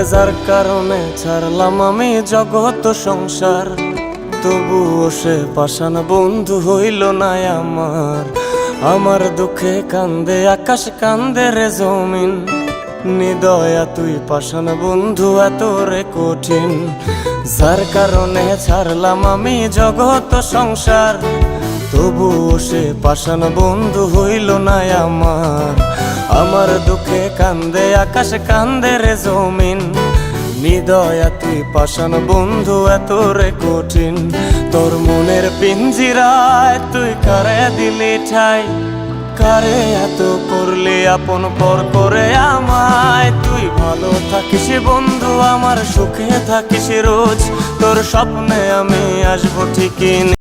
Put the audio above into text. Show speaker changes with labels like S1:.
S1: আরে যার কারণে ছাড়লাম আমি জগৎ সংসার, তবুও সে পাষাণ বন্ধু হইল না আমার। আমার দুঃখে কান্দে আকাশ, কান্দে রে জমিন, নিদয়া তুই পাষাণ বন্ধু এত রে কঠিন। যার কারণে ছাড়লাম আমি জগৎ সংসার, তবুও সে পাষাণ বন্ধু হইল না আমার। আমার দুঃখে কান্দে আকাশ, কান্দে রে জমিন, নিদয়া তুই পাষাণ বন্ধু এত রে কঠিন। তোর মনের পিঞ্জিরায় তুই কারে দিলি ঠাই, কারে এত করলি আপন পর করে আমায়। তুই ভালো থাকিস বন্ধু আমার, সুখে থাকিস রোজ, তোর স্বপ্নে আমি আসবো ঠিকই।